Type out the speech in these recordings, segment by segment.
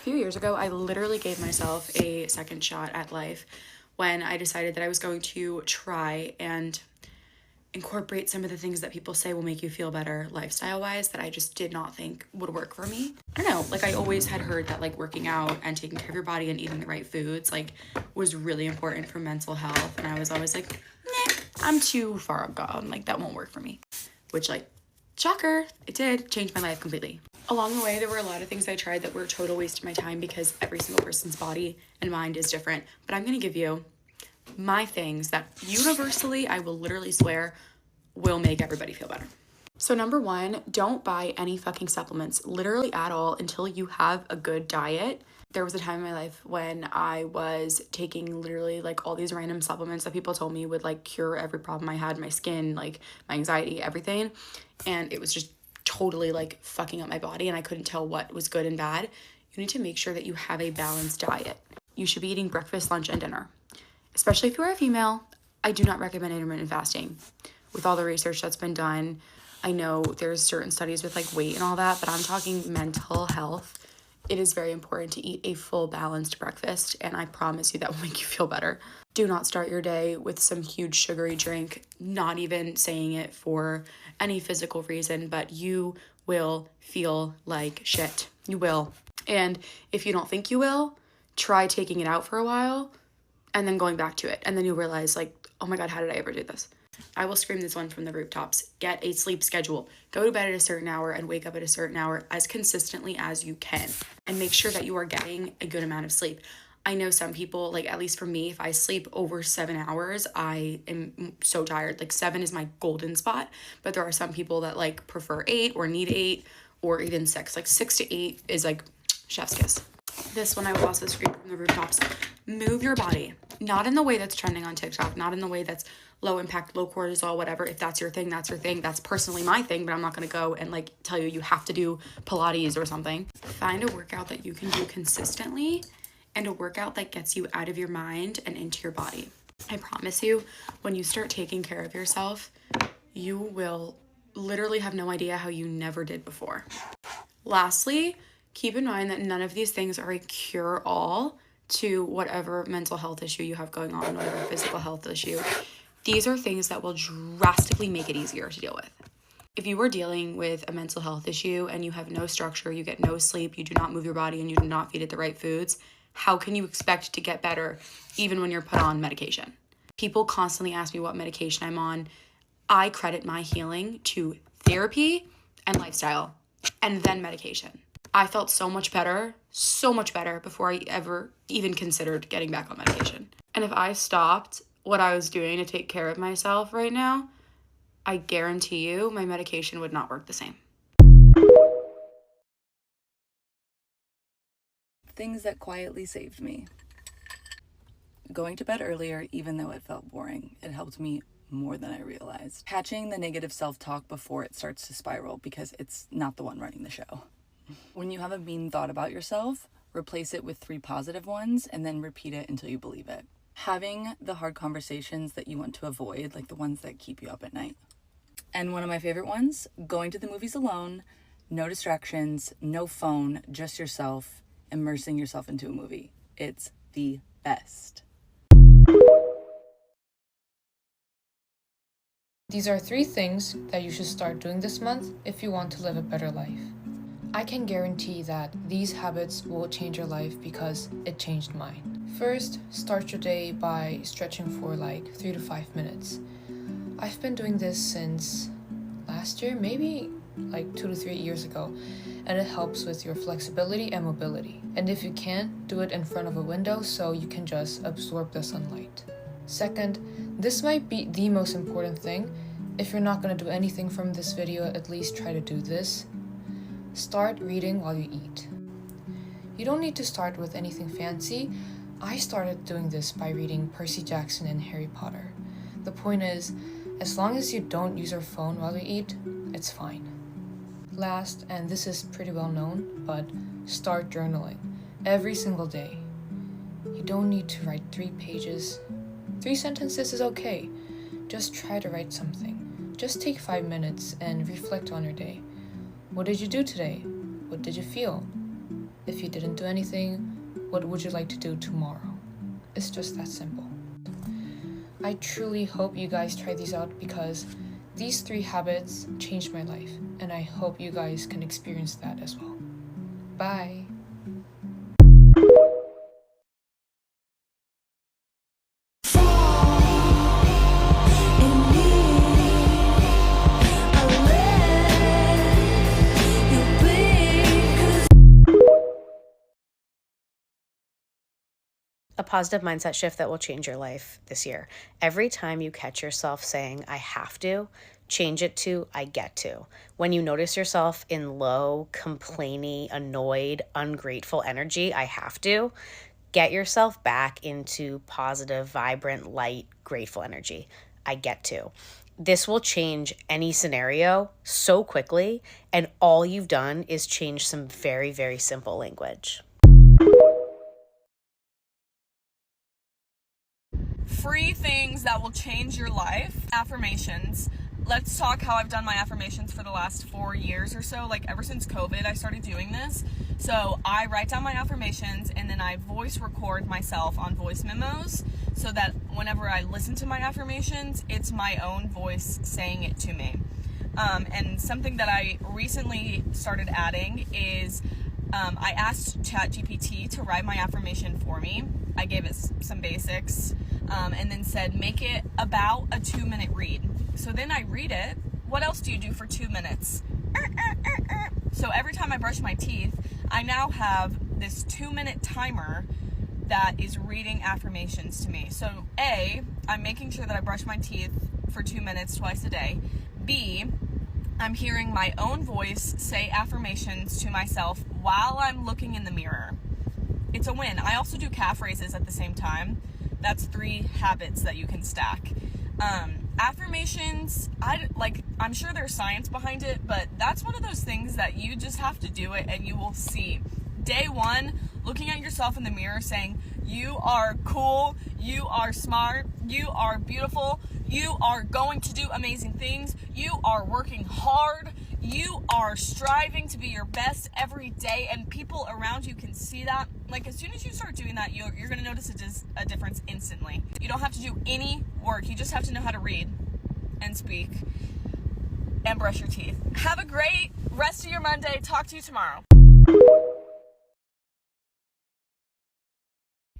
few years ago, I literally gave myself a second shot at life when I decided that I was going to try and incorporate some of the things that people say will make you feel better lifestyle-wise that I just did not think would work for me. I don't know, like I always had heard that like working out and taking care of your body and eating the right foods like was really important for mental health, and I was always like, nah, I'm too far gone, like that won't work for me. Which, like, shocker, it did change my life completely. Along the way, there were a lot of things I tried that were a total waste of my time because every single person's body and mind is different. But I'm gonna give you my things that universally, I will literally swear, will make everybody feel better. So number one, don't buy any fucking supplements, literally at all, until you have a good diet. There was a time in my life when I was taking literally like all these random supplements that people told me would like cure every problem I had, my skin, like my anxiety, everything. And it was just totally like fucking up my body and I couldn't tell what was good and bad. You need to make sure that you have a balanced diet. You should be eating breakfast, lunch, and dinner. Especially if you are a female, I do not recommend intermittent fasting. With all the research that's been done, I know there's certain studies with like weight and all that, but I'm talking mental health. It is very important to eat a full balanced breakfast, and I promise you that will make you feel better. Do not start your day with some huge sugary drink, not even saying it for any physical reason, but you will feel like shit. You will. And if you don't think you will, try taking it out for a while and then going back to it. And then you'll realize like, oh my God, how did I ever do this? I will scream this one from the rooftops. Get a sleep schedule. Go to bed at a certain hour and wake up at a certain hour as consistently as you can. And make sure that you are getting a good amount of sleep. I know some people, like at least for me, if I sleep over 7 hours, I am so tired. Like 7 is my golden spot. But there are some people that like prefer 8 or need 8 or even 6. Like 6 to 8 is like chef's kiss. This one I will also scream from the rooftops. Move your body. Not in the way that's trending on TikTok. Not in the way that's low impact, low cortisol, whatever. If that's your thing, that's your thing. That's personally my thing, but I'm not going to go and like tell you have to do Pilates or something. Find a workout that you can do consistently and a workout that gets you out of your mind and into your body. I promise you, when you start taking care of yourself, you will literally have no idea how you never did before. Lastly, keep in mind that none of these things are a cure-all to whatever mental health issue you have going on, whatever physical health issue. These are things that will drastically make it easier to deal with. If you are dealing with a mental health issue and you have no structure, you get no sleep, you do not move your body, and you do not feed it the right foods, how can you expect to get better even when you're put on medication? People constantly ask me what medication I'm on. I credit my healing to therapy and lifestyle, and then medication. I felt so much better before I ever even considered getting back on medication. And if I stopped what I was doing to take care of myself right now, I guarantee you my medication would not work the same. Things that quietly saved me. Going to bed earlier, even though it felt boring, it helped me more than I realized. Catching the negative self-talk before it starts to spiral, because it's not the one running the show. When you have a mean thought about yourself, replace it with 3 positive ones and then repeat it until you believe it. Having the hard conversations that you want to avoid, like the ones that keep you up at night. And one of my favorite ones, going to the movies alone, no distractions, no phone, just yourself, immersing yourself into a movie. It's the best. These are 3 things that you should start doing this month if you want to live a better life. I can guarantee that these habits will change your life because it changed mine. First, start your day by stretching for like 3 to 5 minutes. I've been doing this since last year, maybe like 2 to 3 years ago, and it helps with your flexibility and mobility. And if you can't, do it in front of a window so you can just absorb the sunlight. Second, this might be the most important thing. If you're not going to do anything from this video, at least try to do this. Start reading while you eat. You don't need to start with anything fancy. I started doing this by reading Percy Jackson and Harry Potter. The point is, as long as you don't use your phone while you eat, it's fine. Last, and this is pretty well known, but start journaling every single day. You don't need to write 3 pages. 3 sentences is okay. Just try to write something. Just take 5 minutes and reflect on your day. What did you do today? What did you feel? If you didn't do anything, what would you like to do tomorrow? It's just that simple. I truly hope you guys try these out because these 3 habits changed my life, and I hope you guys can experience that as well. Bye! A positive mindset shift that will change your life this year. Every time you catch yourself saying, I have to, change it to, I get to. When you notice yourself in low, complainy, annoyed, ungrateful energy, I have to, get yourself back into positive, vibrant, light, grateful energy. I get to. This will change any scenario so quickly, and all you've done is change some very, very simple language. Free things that will change your life. Affirmations. Let's talk how I've done my affirmations for the last 4 years or so. Like ever since COVID, I started doing this. So I write down my affirmations and then I voice record myself on voice memos so that whenever I listen to my affirmations, it's my own voice saying it to me. And something that I recently started adding is I asked ChatGPT to write my affirmation for me. I gave it some basics and then said, make it about a 2-minute read. So then I read it. What else do you do for 2 minutes? So every time I brush my teeth, I now have this 2-minute timer that is reading affirmations to me. So A, I'm making sure that I brush my teeth for 2 minutes twice a day. B, I'm hearing my own voice say affirmations to myself while I'm looking in the mirror. It's a win. I also do calf raises at the same time. That's 3 habits that you can stack. Affirmations, I'm sure there's science behind it, but that's one of those things that you just have to do it and you will see. Day 1, looking at yourself in the mirror saying, you are cool, you are smart, you are beautiful, you are going to do amazing things, you are working hard, you are striving to be your best every day, and people around you can see that. Like, as soon as you start doing that, you're going to notice a difference instantly. You don't have to do any work. You just have to know how to read and speak and brush your teeth. Have a great rest of your Monday. Talk to you tomorrow.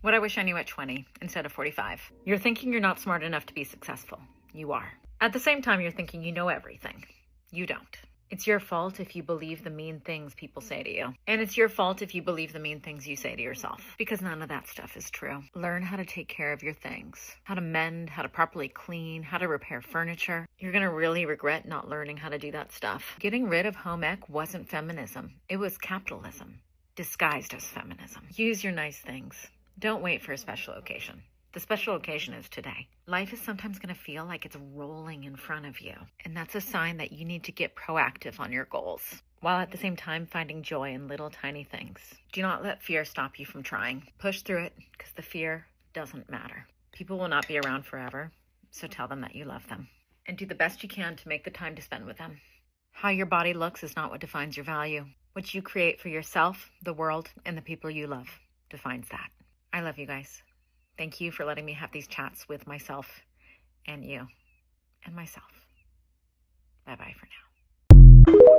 What I wish I knew at 20 instead of 45. You're thinking you're not smart enough to be successful. You are. At the same time, you're thinking you know everything. You don't. It's your fault if you believe the mean things people say to you. And it's your fault if you believe the mean things you say to yourself. Because none of that stuff is true. Learn how to take care of your things. How to mend, how to properly clean, how to repair furniture. You're going to really regret not learning how to do that stuff. Getting rid of home ec wasn't feminism. It was capitalism. Disguised as feminism. Use your nice things. Don't wait for a special occasion. The special occasion is today. Life is sometimes going to feel like it's rolling in front of you. And that's a sign that you need to get proactive on your goals, while at the same time finding joy in little tiny things. Do not let fear stop you from trying. Push through it, because the fear doesn't matter. People will not be around forever, so tell them that you love them. And do the best you can to make the time to spend with them. How your body looks is not what defines your value. What you create for yourself, the world, and the people you love defines that. I love you guys. Thank you for letting me have these chats with myself and you and myself. Bye-bye for now.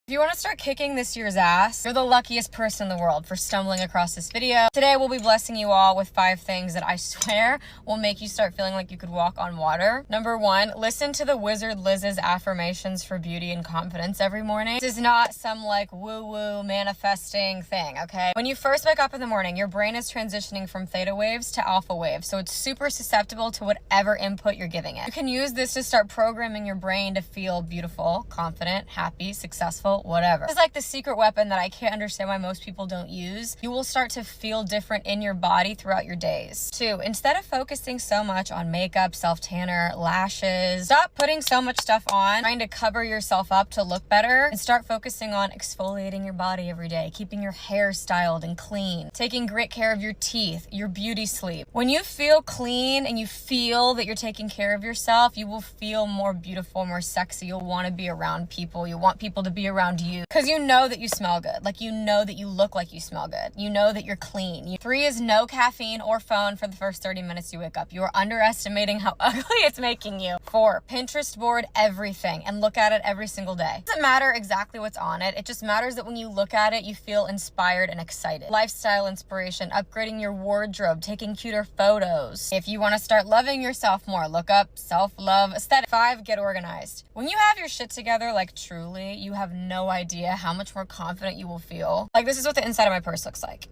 If you want to start kicking this year's ass, you're the luckiest person in the world for stumbling across this video. Today, we'll be blessing you all with 5 things that I swear will make you start feeling like you could walk on water. Number 1, listen to the Wizard Liz's affirmations for beauty and confidence every morning. This is not some like woo-woo manifesting thing, okay? When you first wake up in the morning, your brain is transitioning from theta waves to alpha waves, so it's super susceptible to whatever input you're giving it. You can use this to start programming your brain to feel beautiful, confident, happy, successful, whatever. It's like the secret weapon that I can't understand why most people don't use. You will start to feel different in your body throughout your days. 2, instead of focusing so much on makeup, self-tanner, lashes, stop putting so much stuff on, trying to cover yourself up to look better, and start focusing on exfoliating your body every day, keeping your hair styled and clean, taking great care of your teeth, your beauty sleep. When you feel clean and you feel that you're taking care of yourself, you will feel more beautiful, more sexy. You'll want to be around people. You want people to be around around you because you know that you smell good. Like, you know that you look like you smell good. You know that you're clean. 3 is no caffeine or phone for the first 30 minutes you wake up. You are underestimating how ugly it's making you. 4, Pinterest board everything and look at it every single day. It doesn't matter exactly what's on it. It just matters that when you look at it, you feel inspired and excited. Lifestyle inspiration, upgrading your wardrobe, taking cuter photos. If you want to start loving yourself more, look up self-love aesthetic. 5, get organized. When you have your shit together, like truly, you have no idea how much more confident you will feel. Like, this is what the inside of my purse looks like.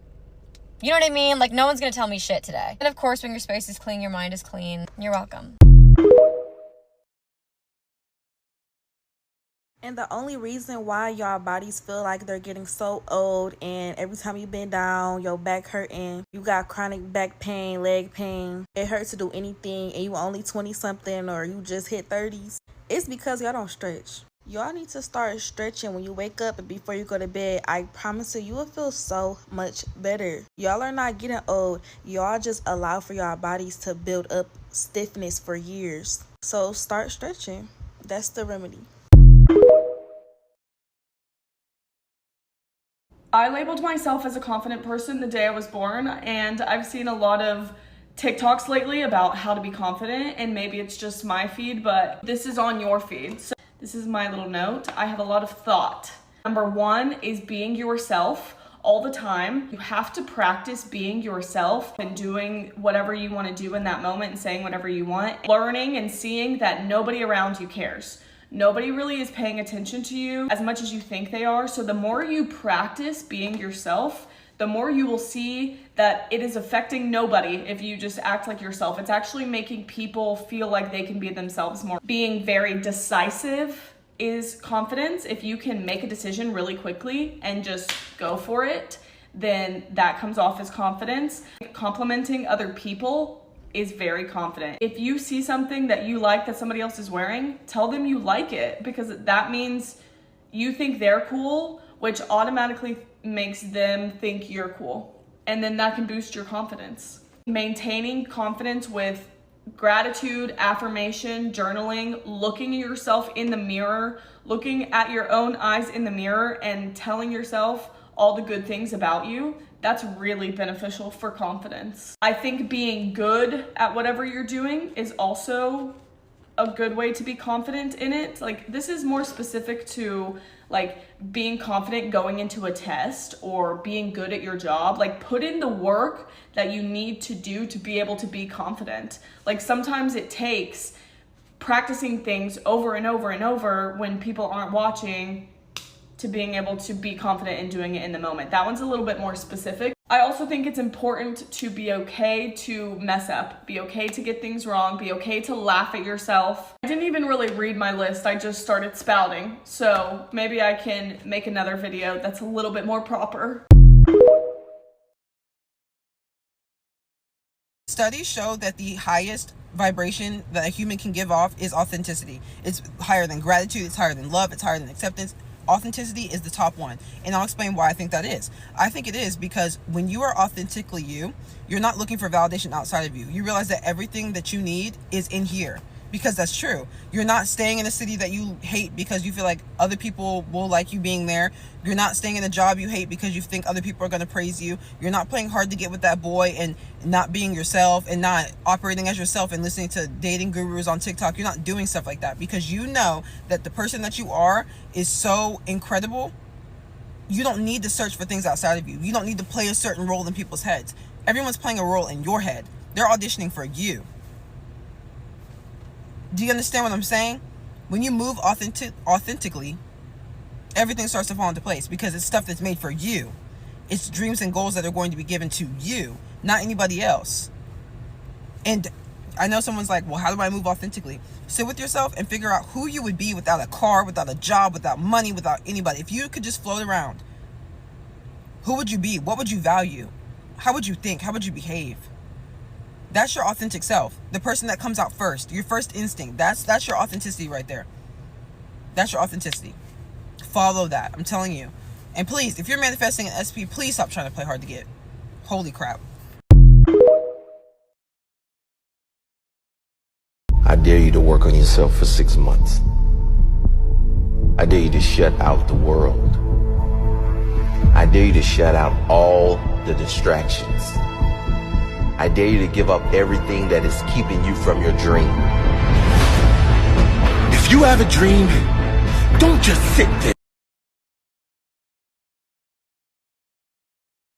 You know what I mean? Like, no one's gonna tell me shit today. And of course, when your space is clean, your mind is clean. You're welcome. And the only reason why y'all bodies feel like they're getting so old, and every time you bend down, your back hurting, you got chronic back pain, leg pain, it hurts to do anything, and you only 20 something or you just hit 30s, it's because y'all don't stretch. Y'all need to start stretching when you wake up and before you go to bed. I promise you will feel so much better. Y'all are not getting old. Y'all just allow for y'all bodies to build up stiffness for years. So start stretching. That's the remedy. I labeled myself as a confident person the day I was born, and I've seen a lot of TikToks lately about how to be confident, and maybe it's just my feed, but this is on your feed. So this is my little note. I have a lot of thought. Number 1 is being yourself all the time. You have to practice being yourself and doing whatever you want to do in that moment and saying whatever you want. Learning and seeing that nobody around you cares. Nobody really is paying attention to you as much as you think they are. So the more you practice being yourself, the more you will see that it is affecting nobody if you just act like yourself. It's actually making people feel like they can be themselves more. Being very decisive is confidence. If you can make a decision really quickly and just go for it, then that comes off as confidence. Complimenting other people is very confident. If you see something that you like that somebody else is wearing, tell them you like it, because that means you think they're cool, which automatically makes them think you're cool. And then that can boost your confidence. Maintaining confidence with gratitude, affirmation, journaling, looking at yourself in the mirror, looking at your own eyes in the mirror and telling yourself all the good things about you, that's really beneficial for confidence. I think being good at whatever you're doing is also a good way to be confident in it. Like, this is more specific to like being confident going into a test or being good at your job. Like, put in the work that you need to do to be able to be confident. Like, sometimes it takes practicing things over and over and over when people aren't watching to being able to be confident in doing it in the moment. That one's a little bit more specific. I also think it's important to be okay to mess up, be okay to get things wrong, be okay to laugh at yourself. I didn't even really read my list, I just started spouting. So maybe I can make another video that's a little bit more proper. Studies show that the highest vibration that a human can give off is authenticity. It's higher than gratitude, it's higher than love, it's higher than acceptance. Authenticity is the top one, and I'll explain why I think that is. I think it is because when you are authentically you, you're not looking for validation outside of you. You realize that everything that you need is in here, because that's true. You're not staying in a city that you hate because you feel like other people will like you being there. You're not staying in a job you hate because you think other people are going to praise you. You're not playing hard to get with that boy and not being yourself and not operating as yourself and listening to dating gurus on TikTok. You're not doing stuff like that because you know that the person that you are is so incredible. You don't need to search for things outside of you. You don't need to play a certain role in people's heads. Everyone's playing a role in your head. They're auditioning for you. Do you understand what I'm saying? When you move authentically, everything starts to fall into place because it's stuff that's made for you. It's dreams and goals that are going to be given to you, not anybody else. And I know someone's like, well, how do I move authentically? Sit with yourself and figure out who you would be without a car, without a job, without money, without anybody. If you could just float around, who would you be? What would you value? How would you think? How would you behave? That's your authentic self. The person that comes out first. Your first instinct. That's your authenticity right there. That's your authenticity. Follow that. I'm telling you. And please, if you're manifesting an SP, please stop trying to play hard to get. Holy crap. I dare you to work on yourself for 6 months. I dare you to shut out the world. I dare you to shut out all the distractions. I dare you to give up everything that is keeping you from your dream. If you have a dream, don't just sit there.